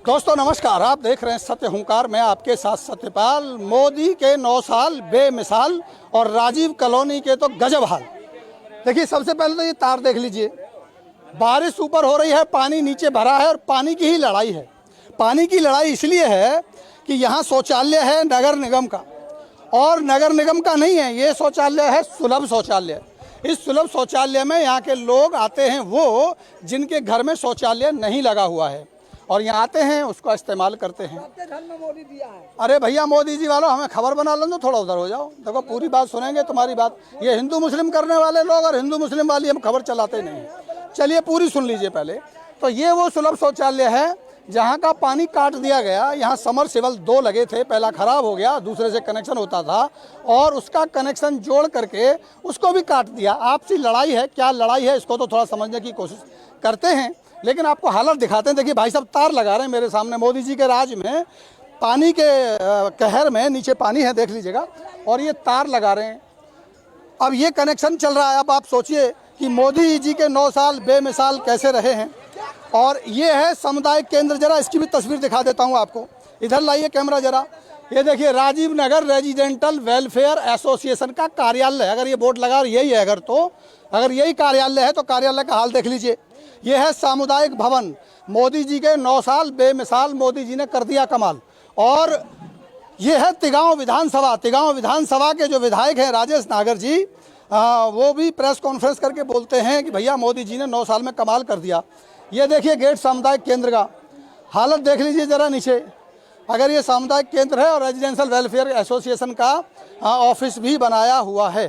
दोस्तों नमस्कार, आप देख रहे हैं सत्य हुंकार, मैं आपके साथ सत्यपाल। मोदी के 9 साल बेमिसाल और राजीव कॉलोनी के तो गजब हाल। देखिए सबसे पहले तो ये तार देख लीजिए, बारिश ऊपर हो रही है, पानी नीचे भरा है और पानी की ही लड़ाई है। पानी की लड़ाई इसलिए है कि यहाँ शौचालय है नगर निगम का, और नगर निगम का नहीं है ये शौचालय, है सुलभ शौचालय। इस सुलभ शौचालय में यहाँ के लोग आते हैं वो जिनके घर में शौचालय नहीं लगा हुआ है, और यहाँ आते हैं उसको इस्तेमाल करते हैं। अरे भैया मोदी जी वालों, हमें खबर बना लो तो थोड़ा उधर हो जाओ। देखो पूरी बात सुनेंगे तुम्हारी बात। ये हिंदू मुस्लिम करने वाले लोग और हिंदू मुस्लिम वाली हम खबर चलाते नहीं हैं। चलिए पूरी सुन लीजिए पहले। तो ये वो सुलभ शौचालय है जहाँ का पानी काट दिया गया। यहाँ समरसेबल 2 लगे थे, पहला खराब हो गया, दूसरे से कनेक्शन होता था और उसका कनेक्शन जोड़ करके उसको भी काट दिया। आपसी लड़ाई है, क्या लड़ाई है इसको तो थोड़ा समझने की कोशिश करते हैं, लेकिन आपको हालत दिखाते हैं। देखिए भाई साहब तार लगा रहे हैं मेरे सामने, मोदी जी के राज में पानी के कहर में नीचे पानी है देख लीजिएगा, और ये तार लगा रहे हैं। अब ये कनेक्शन चल रहा है। अब आप सोचिए कि मोदी जी के 9 साल बेमिसाल कैसे रहे हैं। और ये है सामुदायिक केंद्र, जरा इसकी भी तस्वीर दिखा देता हूँ आपको, इधर लाइए कैमरा जरा। ये देखिए Rajiv Nagar residential welfare association का कार्यालय, अगर ये बोर्ड लगा यही है, अगर यही कार्यालय है तो कार्यालय का हाल देख लीजिए। ये है सामुदायिक भवन। मोदी जी के 9 साल बेमिसाल मोदी जी ने कर दिया कमाल। और ये है तिगांव विधानसभा। तिगांव विधानसभा के जो विधायक हैं राजेश नागर जी, वो भी प्रेस कॉन्फ्रेंस करके बोलते हैं कि भैया मोदी जी ने 9 साल में कमाल कर दिया। ये देखिए गेट सामुदायिक केंद्र का हालत देख लीजिए ज़रा नीचे। अगर ये सामुदायिक केंद्र है और रेजिडेंशियल वेलफेयर एसोसिएशन का ऑफिस भी बनाया हुआ है।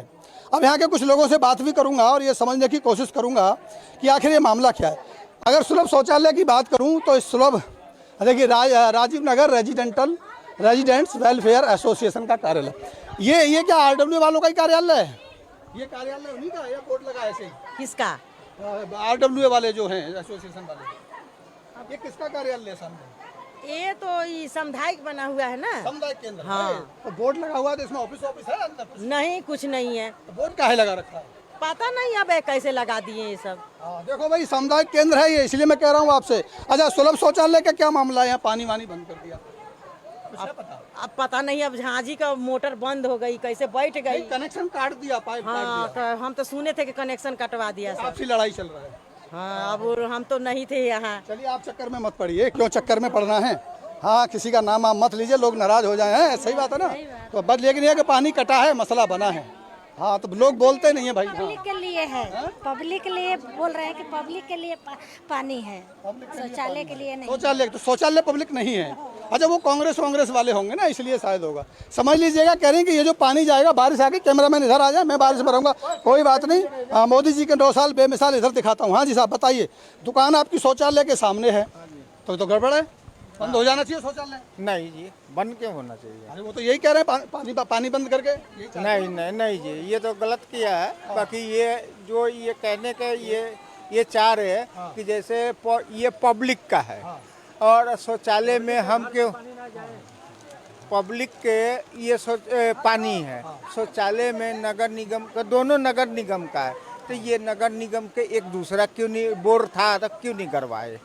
अब यहाँ के कुछ लोगों से बात भी करूँगा और ये समझने की कोशिश करूँगा कि आखिर ये मामला क्या है। अगर सुलभ शौचालय की बात करूँ तो इस सुलभ, देखिए Rajiv Nagar residents welfare association का कार्यालय, ये क्या आरडब्ल्यू वालों का ही कार्यालय है? ये कार्यालय उन्हीं का, ये बोर्ड लगा ऐसे ही? किसका? आरडब्ल्यू वाले जो हैं एसोसिएशन वाले, ये किसका कार्यालय है सामने? ये तो ये सामुदायिक बना हुआ है ना। सामुदायिक केंद्र। हाँ। तो बोर्ड लगा हुआ है तो इसमें ऑफिस है अंदर? नहीं, कुछ नहीं है। तो बोर्ड काहे लगा रखा है? पता नहीं अब कैसे लगा दिए ये सब। देखो भाई सामुदायिक केंद्र है ये, इसलिए मैं कह रहा हूँ आपसे। अच्छा सुलभ शौचालय का क्या मामला है? यहाँ पानी वानी बंद कर दिया, अब पता नहीं, अब झांझी का मोटर बंद हो गई, कैसे बैठ गई। कनेक्शन काट दिया, पाइप काट हाँ, दिया। तो हम तो सुने थे कि कनेक्शन कटवा दिया सब। आपसी लड़ाई चल रहा है। हाँ, अब हम तो नहीं थे यहाँ। चलिए आप चक्कर में मत पड़िए, क्यों चक्कर में पड़ना है। हाँ, किसी का नाम आप मत लीजिए, लोग नाराज हो जाए हैं, सही बात है ना। तो बस लेकिन ये कि पानी कटा है, मसला बना है। हाँ, तो लोग बोलते नहीं है भाई। पब्लिक के लिए है, पब्लिक के लिए बोल रहे हैं कि पब्लिक के लिए पानी है, शौचालय के लिए नहीं। शौचालय तो शौचालय पब्लिक नहीं है। अच्छा वो कांग्रेस वाले होंगे ना, इसलिए शायद होगा। समझ लीजिएगा, कह रहे हैं कि ये जो पानी जाएगा, बारिश आ गई, कैमरामैन इधर आ जाए, मैं बारिश में रहूँगा, कोई बात नहीं। हाँ, मोदी जी के 9 साल बेमिसाल इधर दिखाता हूँ। हाँ जी साहब बताइए, दुकान आपकी शौचालय के सामने है, तो गड़बड़ है, बंद हो जाना चाहिए शौचालय। नहीं जी, बंद क्यों होना चाहिए? अरे वो तो यही कह रहे हैं, पानी बंद करके यही चाहते हैं। नहीं जी, ये तो गलत किया है। बाकी ये जो ये कहने का ये चाह रहे हैं कि जैसे ये पब्लिक का है और शौचालय में हम क्यों, पब्लिक के ये पानी है, शौचालय में नगर निगम का, दोनों नगर निगम का है। तो ये नगर निगम के एक दूसरा क्यों नहीं, बोर था तो क्यों नहीं करवाए?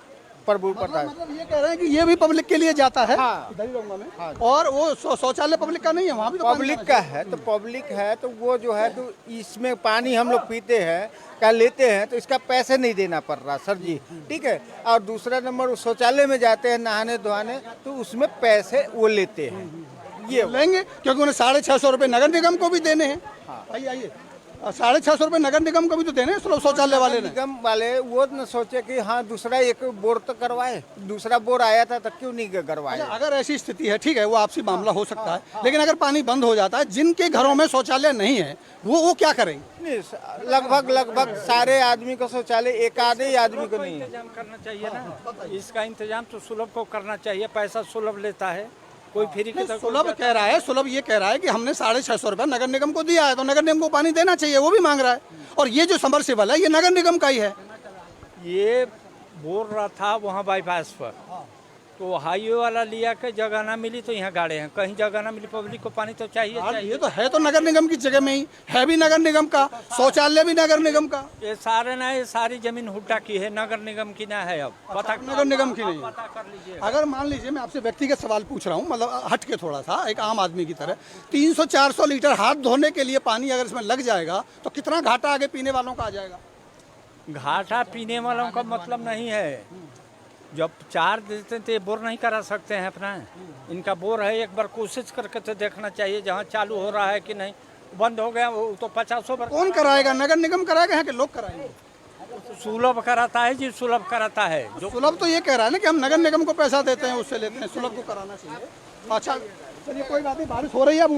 मतलब ये कह रहे हैं कि ये भी पब्लिक के लिए जाता है। हाँ। इधर ही रहूंगा मैं। हाँ। और वो शौचालय पब्लिक का नहीं है, वहाँ भी तो पब्लिक का है। तो पब्लिक है तो वो जो है तो इसमें पानी हम लोग पीते हैं, क्या लेते हैं, तो इसका पैसे नहीं देना पड़ रहा सर जी, ठीक है। और दूसरा नंबर शौचालय में जाते हैं नहाने धोने, तो उसमें पैसे वो लेते हैं, ये लेंगे क्योंकि उन्हें 650 रुपये नगर निगम को भी देने हैं। हाँ। आइए 650 रुपये नगर निगम को भी तो देने सुलभ शौचालय वाले ने। निगम वाले वो न सोचे कि हाँ दूसरा एक बोर तो करवाए, दूसरा बोर आया था तो क्यों नहीं करवाए। अगर ऐसी स्थिति है ठीक है, वो आपसी मामला हो सकता है, लेकिन अगर पानी बंद हो जाता है, जिनके घरों में शौचालय नहीं है वो क्या करेंगे? नहीं, लगभग सारे आदमी को शौचालय, एक आधे ही आदमी को नहीं है। इंतजाम करना चाहिए ना, इसका इंतजाम तो सुलभ को करना चाहिए। पैसा सुलभ लेता है, कोई फ्री के सुलभ कह रहा है, सुलभ ये कह रहा है कि हमने 650 रुपये नगर निगम को दिया है, तो नगर निगम को पानी देना चाहिए, वो भी मांग रहा है। और ये जो समरसेबल है ये नगर निगम का ही है। ये बोल रहा था वहाँ बाईपास पर, तो हाईवे वाला लिया के जगह ना मिली तो यहाँ गाड़े हैं, कहीं जगह ना मिली, पब्लिक को पानी तो चाहिए चाहिए। ये तो है तो नगर निगम की जगह में ही है, भी नगर निगम का, शौचालय भी नगर निगम का। ये सारे ना, ये सारी जमीन हुड्डा की है, नगर निगम की ना है। अब पता नगर निगम की नहीं है। पता कर लीजिए। अगर मान लीजिए मैं आपसे व्यक्तिगत सवाल पूछ रहा हूँ, मतलब हट के थोड़ा सा, एक आम आदमी की तरह, 300-400 लीटर हाथ धोने के लिए पानी अगर इसमें लग जाएगा तो कितना घाटा आगे पीने वालों का आ जाएगा? घाटा पीने वालों का मतलब नहीं है। जब चार देते हैं तो ये बोर नहीं करा सकते हैं अपना। इनका बोर है, एक बार कोशिश करके तो देखना चाहिए जहाँ चालू हो रहा है कि नहीं। बंद हो गया वो तो 50 बार। कौन कराएगा? नगर निगम कराएगा यहाँ के लोग कराएंगे? सुलभ कराता है जी, सुलभ कराता है। जो सुलभ तो ये कह रहा है ना कि हम नगर निगम को पैसा देते हैं, उससे लेते हैं, सुलभ को कराना चाहिए। अच्छा चलिए कोई बात नहीं, बारिश हो रही है, अब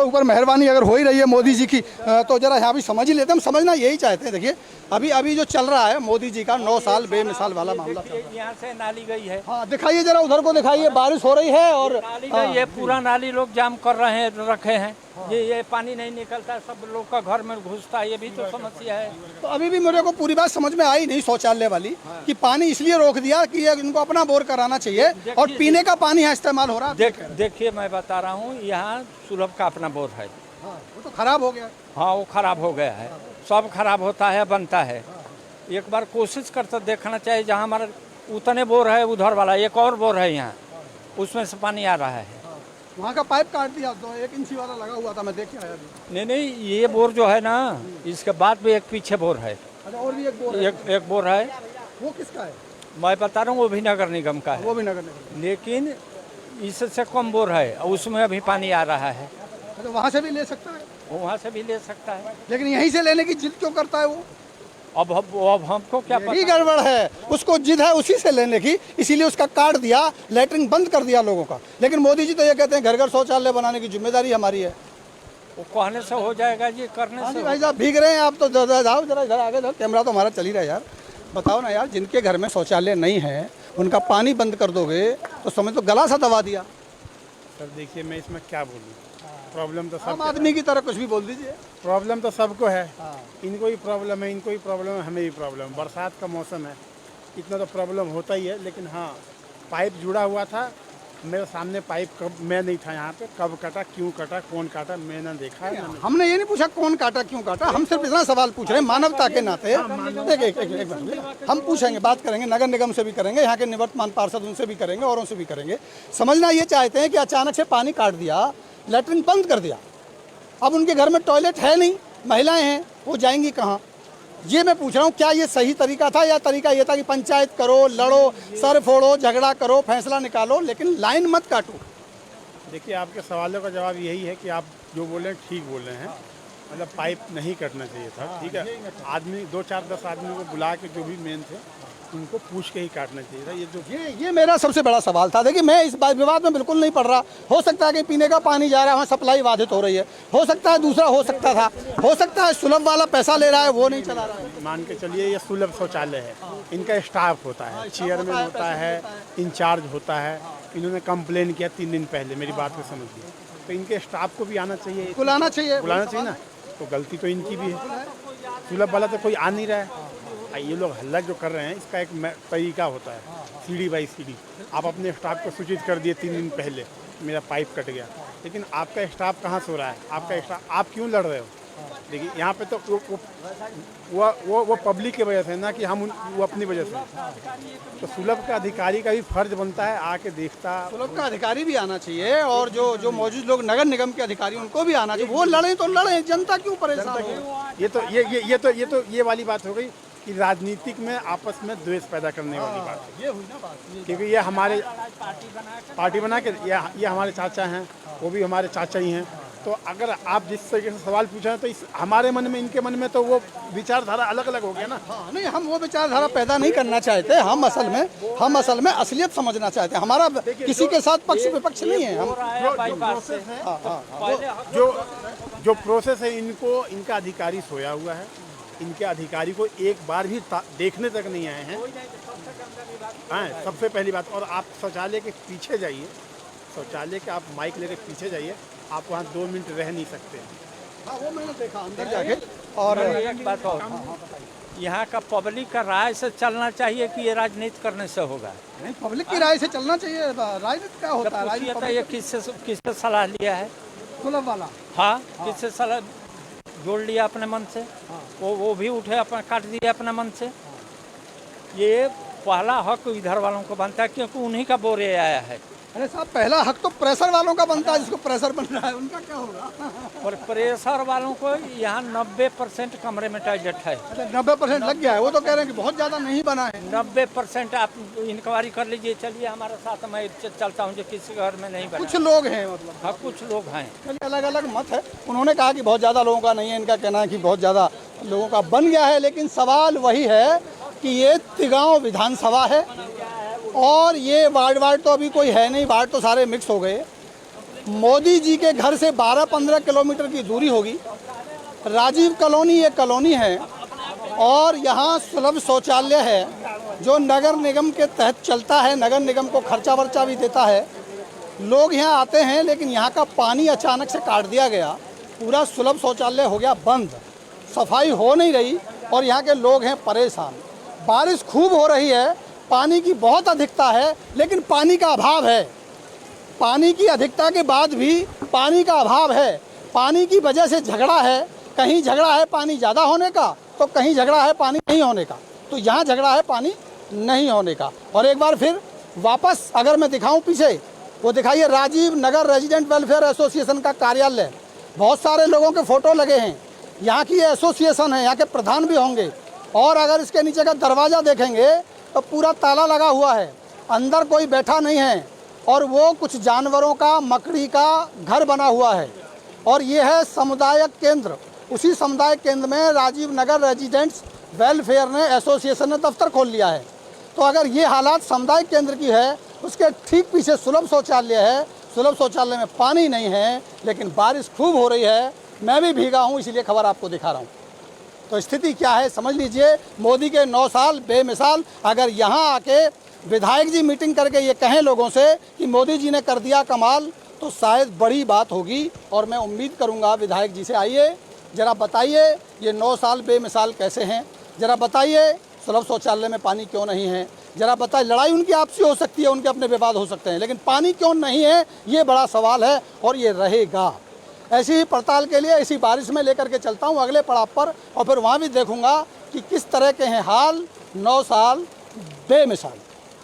ऊपर मेहरबानी अगर हो ही रही है मोदी जी की, तो जरा यहाँ भी समझ ही लेते हैं। हम समझना यही चाहते हैं। देखिए अभी जो चल रहा है मोदी जी का 9 साल बेमिसाल वाला मामला, यहाँ से नाली गई है। हाँ दिखाइए जरा, उधर को दिखाइए, बारिश हो रही है और नाली गई है, पूरा नाली लोग जाम कर रहे हैं, रखे हैं। ये पानी नहीं निकलता, सब लोग का घर में घुसता है, ये भी तो समस्या है। तो अभी भी मेरे को पूरी बात समझ में आई नहीं शौचालय वाली, कि पानी इसलिए रोक दिया कि इनको अपना बोर कराना चाहिए और पीने का पानी यहाँ इस्तेमाल हो रहा है। देखिए मैं बता रहा हूँ, यहाँ सुलभ का अपना बोर है। वो तो खराब हो गया। हाँ वो खराब हो गया है, सब खराब होता है, बनता है। एक बार कोशिश करते देखना चाहिए, जहाँ हमारा उतने बोर है उधर वाला एक और बोर है यहाँ, उसमें से पानी आ रहा है। वहाँ का पाइप काट दिया, 1 इंची वाला लगा हुआ था, मैं देख के आया अभी। नहीं ये बोर जो है ना, इसके बाद भी एक पीछे बोर है। अच्छा और भी एक बोर है? एक बोर है। वो किसका है? मैं बता रहा हूँ, वो भी नगर निगम का है। वो भी नगर निगम, लेकिन इससे कम बोर है, उसमें अभी पानी आ रहा है। तो वहाँ से भी ले सकता है? वहाँ से भी ले सकता है, लेकिन यहीं से लेने की जिद क्यों करता है वो? अब हमको क्या पता। यही गड़बड़ है, उसको जिद है उसी से लेने की, इसीलिए उसका काट दिया, लैटरिन बंद कर दिया लोगों का। लेकिन मोदी जी तो ये कहते हैं घर घर शौचालय बनाने की जिम्मेदारी हमारी है। वो कहने से हो जाएगा जी, करने से। भाई साहब भीग रहे हैं आप तो, जाओ जरा इधर आगे जाओ, कैमरा तो हमारा चल ही रहा है यार। बताओ ना यार, जिनके घर में शौचालय नहीं है उनका पानी बंद कर दोगे तो समझ तो गला सा दबा दिया। सर देखिए मैं इसमें क्या बोलूँ, प्रॉब्लम तो आम सब आदमी की तरह कुछ भी बोल दीजिए। प्रॉब्लम तो सबको है। इनको ही प्रॉब्लम है, इनको ही प्रॉब्लम है, हमें भी प्रॉब्लम है। बरसात का मौसम है, इतना तो प्रॉब्लम होता ही है। लेकिन हाँ, पाइप जुड़ा हुआ था मेरे सामने, पाइप कब, मैं नहीं था यहाँ पे, कब कटा, क्यों कटा, कौन काटा, मैंने देखा है। हमने ये नहीं पूछा कौन काटा क्यों काटा, हम सिर्फ इतना सवाल पूछ रहे हैं मानवता के नाते। एक मिनट, हम पूछेंगे, बात करेंगे, नगर निगम से भी करेंगे, यहाँ के निवर्तमान पार्षद उनसे भी करेंगे, औरों से भी करेंगे। समझना ये चाहते हैं कि अचानक से पानी काट दिया, लैट्रिन बंद कर दिया, अब उनके घर में टॉयलेट है नहीं, महिलाएं हैं, वो जाएंगी कहाँ? ये मैं पूछ रहा हूँ, क्या ये सही तरीका था, या तरीका ये था कि पंचायत करो, लड़ो, सर फोड़ो, झगड़ा करो, फैसला निकालो, लेकिन लाइन मत काटो? देखिए आपके सवालों का जवाब यही है कि आप जो बोल रहे हैं ठीक बोल रहे हैं। मतलब पाइप नहीं कटना चाहिए था, ठीक है। आदमी 2-4-10 आदमी को बुला के, जो भी मेन थे उनको पूछ के ही काटना चाहिए था। ये मेरा सबसे बड़ा सवाल था। देखिए मैं इस विवाद में बिल्कुल नहीं पड़ रहा। हो सकता है कि पीने का पानी जा रहा है, वहाँ सप्लाई बाधित हो रही है, हो सकता है दूसरा हो सकता था, हो सकता है सुलभ वाला पैसा ले रहा है, वो नहीं चला रहा है। मान के चलिए ये सुलभ शौचालय है, इनका स्टाफ होता है, चेयरमैन होता है, इंचार्ज होता है। इन्होंने कंप्लेन किया 3 दिन पहले, मेरी बात को समझिए, तो इनके स्टाफ को भी आना चाहिए, बुलाना चाहिए ना। तो गलती तो इनकी भी है, सुलभ वाला तो कोई आ नहीं रहा है। ये लोग हल्ला जो कर रहे हैं, इसका एक तरीका होता है, सीढ़ी बाई सीढ़ी। आप अपने स्टाफ को सूचित कर दिए 3 दिन पहले, मेरा पाइप कट गया, लेकिन आपका स्टाफ कहाँ सो रहा है? आपका स्टाफ, आप क्यों लड़ रहे हो? देखिए यहाँ पे तो वो पब्लिक की वजह से ना, कि वो अपनी वजह से। तो सुलभ का अधिकारी का भी फर्ज बनता है आके देखता। सुलभ का अधिकारी भी आना चाहिए, और जो मौजूद लोग नगर निगम के अधिकारी, उनको भी आना चाहिए। वो लड़े तो लड़े, जनता क्यों परेशान हो? ये वाली बात हो गई कि राजनीतिक में आपस में द्वेष पैदा करने वाली बात है। ये हुई ना बात, क्योंकि ये हमारे पार्टी बना के, ये हमारे चाचा हैं, वो भी हमारे चाचा ही हैं, तो अगर आप जिस तरीके से सवाल पूछे हैं तो इस हमारे मन में इनके मन में तो वो विचारधारा अलग अलग हो गया ना। हाँ, नहीं हम वो विचारधारा पैदा नहीं करना चाहते। हम असल में असलियत समझना चाहते हैं। हमारा किसी के साथ पक्ष विपक्ष नहीं है। हम बाईपास से जो प्रोसेस है इनको इनका अधिकारी सोया हुआ है। इनके अधिकारी को एक बार भी देखने तक नहीं आए हैं। हाँ, सबसे पहली बात। और आप शौचालय के पीछे जाइए, शौचालय के आप माइक लेके पीछे जाइए, आप वहाँ 2 मिनट रह नहीं सकते। हाँ, वो मैंने देखा अंदर जाके। और एक बात और, यहाँ का पब्लिक का राय से चलना चाहिए कि ये राजनीति करने से होगा। नहीं, पब्लिक की राय से चलना चाहिए। राजनीति क्या होता है? ये किससे सलाह लिया है? सुलभ वाला। हाँ, किससे सलाह जोड़ लिया अपने मन से? वो भी उठे अपना काट दिया अपने मन से। ये पहला हक इधर वालों को बनता है क्योंकि उन्हीं का बोरे आया है। अरे साहब, पहला हक तो प्रेशर वालों का बनता है। जिसको प्रेशर बन रहा है उनका क्या होगा? और प्रेशर वालों को यहाँ 90% कमरे में टॉयलेट है। 90% लग गया है। वो तो कह रहे हैं कि बहुत ज़्यादा नहीं बना है। 90% आप इंक्वायरी कर लीजिए। चलिए हमारे साथ, मैं चलता हूँ जो किसी घर में नहीं बना। कुछ लोग हैं, मतलब हाँ, कुछ लोग हैं। अलग अलग मत है। उन्होंने कहा कि बहुत ज़्यादा लोगों का नहीं है। इनका कहना है कि बहुत ज़्यादा लोगों का बन गया है। लेकिन सवाल वही है कि ये तिगांव विधानसभा है और ये वार्ड तो अभी कोई है नहीं। वार्ड तो सारे मिक्स हो गए। मोदी जी के घर से 12-15 किलोमीटर की दूरी होगी। राजीव कॉलोनी ये कॉलोनी है और यहाँ सुलभ शौचालय है जो नगर निगम के तहत चलता है। नगर निगम को खर्चा वर्चा भी देता है। लोग यहाँ आते हैं, लेकिन यहाँ का पानी अचानक से काट दिया गया। पूरा सुलभ शौचालय हो गया बंद, सफाई हो नहीं रही और यहाँ के लोग हैं परेशान। बारिश खूब हो रही है, पानी की बहुत अधिकता है, लेकिन पानी का अभाव है। पानी की अधिकता के बाद भी पानी का अभाव है। पानी की वजह से झगड़ा है। कहीं झगड़ा है पानी ज़्यादा होने का, तो कहीं झगड़ा है पानी नहीं होने का। तो यहाँ झगड़ा है पानी नहीं होने का। और एक बार फिर वापस अगर मैं दिखाऊं पीछे, वो दिखाइए Rajiv Nagar resident welfare association का कार्यालय। बहुत सारे लोगों के फ़ोटो लगे हैं। यहाँ की ये एसोसिएशन है, यहाँ के प्रधान भी होंगे। और अगर इसके नीचे का दरवाज़ा देखेंगे तो पूरा ताला लगा हुआ है, अंदर कोई बैठा नहीं है। और वो कुछ जानवरों का, मकड़ी का घर बना हुआ है। और ये है समुदायक केंद्र। उसी समुदाय केंद्र में राजीव नगर रेजिडेंट्स वेलफेयर ने एसोसिएशन ने दफ्तर खोल लिया है। तो अगर ये हालात समुदाय केंद्र की है, उसके ठीक पीछे सुलभ शौचालय है। सुलभ शौचालय में पानी नहीं है, लेकिन बारिश खूब हो रही है। मैं भी भीगा हूँ, इसीलिए खबर आपको दिखा रहा हूँ। तो स्थिति क्या है समझ लीजिए। मोदी के 9 साल बेमिसाल। अगर यहाँ आके विधायक जी मीटिंग करके ये कहें लोगों से कि मोदी जी ने कर दिया कमाल, तो शायद बड़ी बात होगी। और मैं उम्मीद करूँगा विधायक जी से, आइए ज़रा बताइए ये 9 साल बेमिसाल कैसे हैं। ज़रा बताइए सुलभ शौचालय में पानी क्यों नहीं है। ज़रा बताइए, लड़ाई उनकी आपसी हो सकती है, उनके अपने विवाद हो सकते हैं, लेकिन पानी क्यों नहीं है, ये बड़ा सवाल है और ये रहेगा। ऐसी ही पड़ताल के लिए इसी बारिश में लेकर के चलता हूँ अगले पड़ाव पर, और फिर वहाँ भी देखूँगा कि किस तरह के हैं हाल 9 साल बेमिसाल।